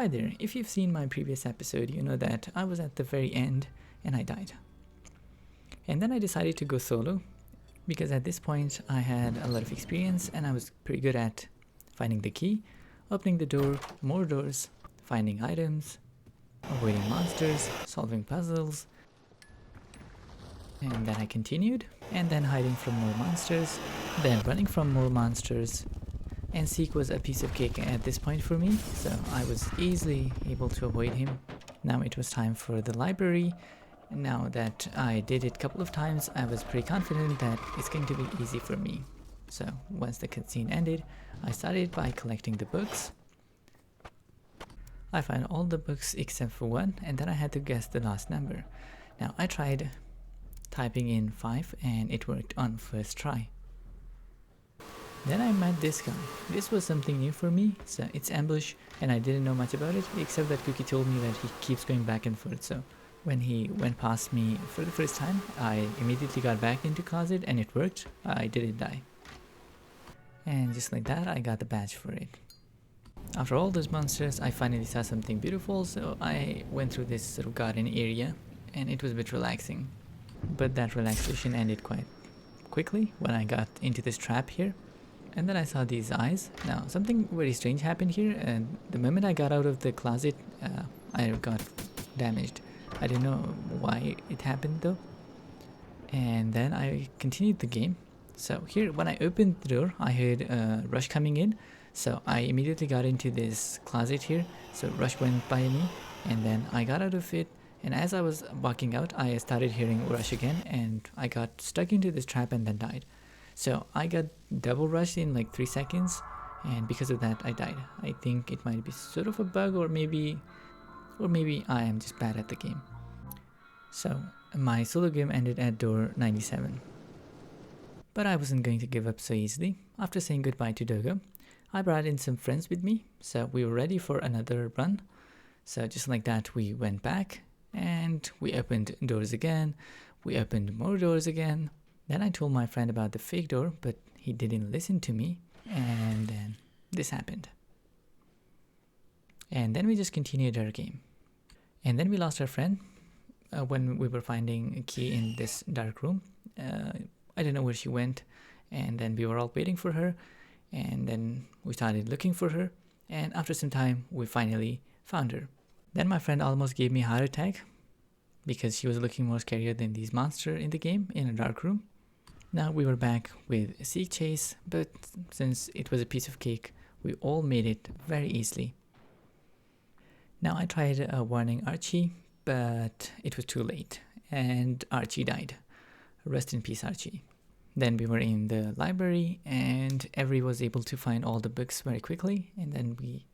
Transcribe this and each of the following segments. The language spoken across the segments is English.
Hi there, if you've seen my previous episode, you know that I was at the very end and I died. And then I decided to go solo because at this point I had a lot of experience and I was pretty good at finding the key, opening the door, more doors, finding items, avoiding monsters, solving puzzles. And then I continued, and then hiding from more monsters, then running from more monsters. And Seek was a piece of cake at this point for me, so I was easily able to avoid him. Now it was time for the library. Now that I did it a couple of times, I was pretty confident that it's going to be easy for me. So once the cutscene ended, I started by collecting the books. I found all the books except for one, and then I had to guess the last number. Now I tried typing in 5 and it worked on first try. Then I met this guy. This was something new for me, so it's ambush and I didn't know much about it except that Cookie told me that he keeps going back and forth, so when he went past me for the first time, I immediately got back into closet and it worked. I didn't die. And just like that, I got the badge for it. After all those monsters, I finally saw something beautiful, so I went through this sort of garden area and it was a bit relaxing. But that relaxation ended quite quickly when I got into this trap here. And then I saw these eyes. Now something very strange happened here, and the moment I got out of the closet, I got damaged. I didn't know why it happened though. And then I continued the game. So here, when I opened the door, I heard Rush coming in. So I immediately got into this closet here. So Rush went by me, and then I got out of it. And as I was walking out, I started hearing Rush again, and I got stuck into this trap and then died. So I got double rushed in like 3 seconds, and because of that I died. I think it might be sort of a bug, or maybe I am just bad at the game. So my solo game ended at door 97. But I wasn't going to give up so easily. After saying goodbye to Dogo, I brought in some friends with me, so we were ready for another run. So just like that, we went back and we opened doors again. We opened more doors again. Then I told my friend about the fake door, but he didn't listen to me, and then this happened. And then we just continued our game. And then we lost our friend when we were finding a key in this dark room. I don't know where she went, and then we were all waiting for her, and then we started looking for her, and after some time we finally found her. Then my friend almost gave me a heart attack because she was looking more scarier than these monsters in the game in a dark room. Now we were back with Seek Chase, but since it was a piece of cake, we all made it very easily. Now I tried warning Archie, but it was too late, and Archie died. Rest in peace, Archie. Then we were in the library, and Every was able to find all the books very quickly, and then we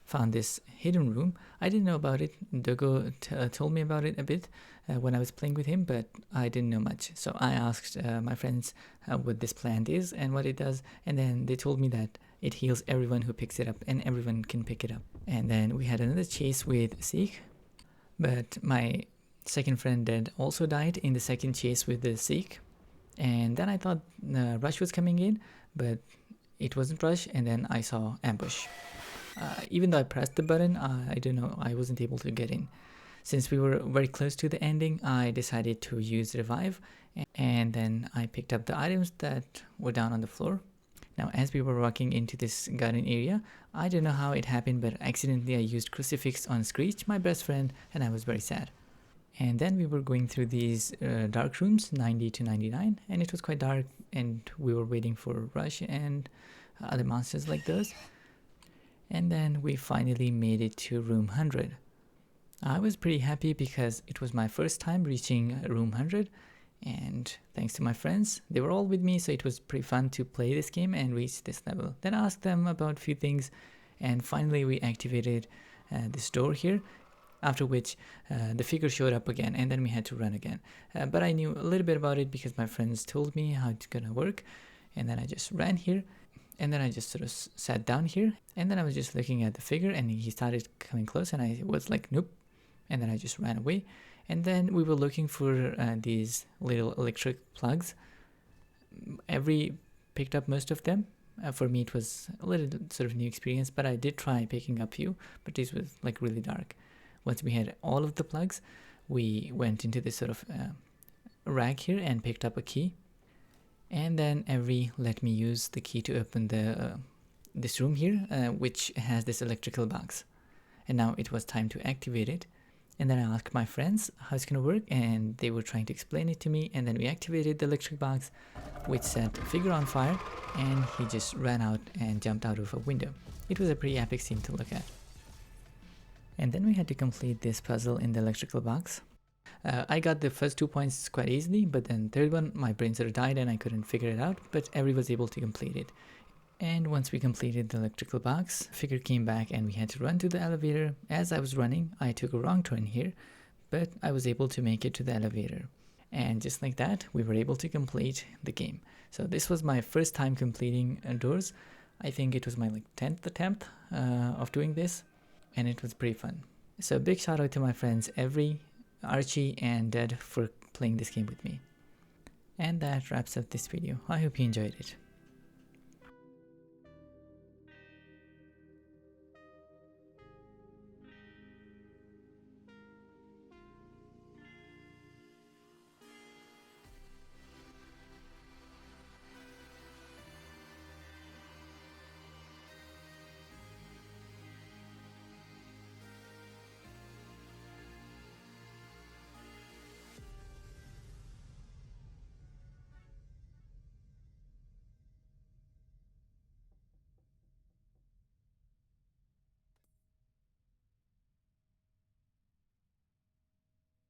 found this hidden room. I didn't know about it. Dogo told me about it a bit when I was playing with him, but I didn't know much. So I asked my friends what this plant is and what it does, and then they told me that it heals everyone who picks it up, and everyone can pick it up. And then we had another chase with Seek, but my second friend Dead also died in the second chase with the Seek. And then I thought Rush was coming in, but it wasn't Rush, and then I saw Ambush. Even though I pressed the button, I don't know, I wasn't able to get in. Since we were very close to the ending, I decided to use Revive, and then I picked up the items that were down on the floor. Now as we were walking into this garden area, I don't know how it happened, but accidentally I used Crucifix on Screech, my best friend, and I was very sad. And then we were going through these dark rooms, 90 to 99, and it was quite dark, and we were waiting for Rush and other monsters like those. And then we finally made it to room 100. I was pretty happy because it was my first time reaching room 100, and thanks to my friends, they were all with me, so it was pretty fun to play this game and reach this level. Then I asked them about a few things, and finally we activated this door here, after which the figure showed up again, and then we had to run again. But I knew a little bit about it because my friends told me how it's gonna work, and then I just ran here. And then I just sort of sat down here, and then I was just looking at the figure, and he started coming close, and I was like, nope. And then I just ran away. And then we were looking for these little electric plugs. Every picked up most of them, For me, it was a little sort of new experience, but I did try picking up few, but this was like really dark. Once we had all of the plugs, we went into this sort of rack here and picked up a key. And then Every let me use the key to open the this room here, which has this electrical box. And now it was time to activate it. And then I asked my friends how it's gonna work, and they were trying to explain it to me. And then we activated the electric box, which set Figure on fire, and he just ran out and jumped out of a window. It was a pretty epic scene to look at. And then we had to complete this puzzle in the electrical box. I got the first 2 points quite easily, but then third one, my brain sort of died and I couldn't figure it out, but Every was able to complete it. And once we completed the electrical box, Figure came back and we had to run to the elevator. As I was running, I took a wrong turn here, but I was able to make it to the elevator. And just like that, we were able to complete the game. So this was my first time completing doors. I think it was my 10th attempt of doing this, and it was pretty fun. So big shout out to my friends Every, Archie and Dad for playing this game with me. And that wraps up this video. I hope you enjoyed it.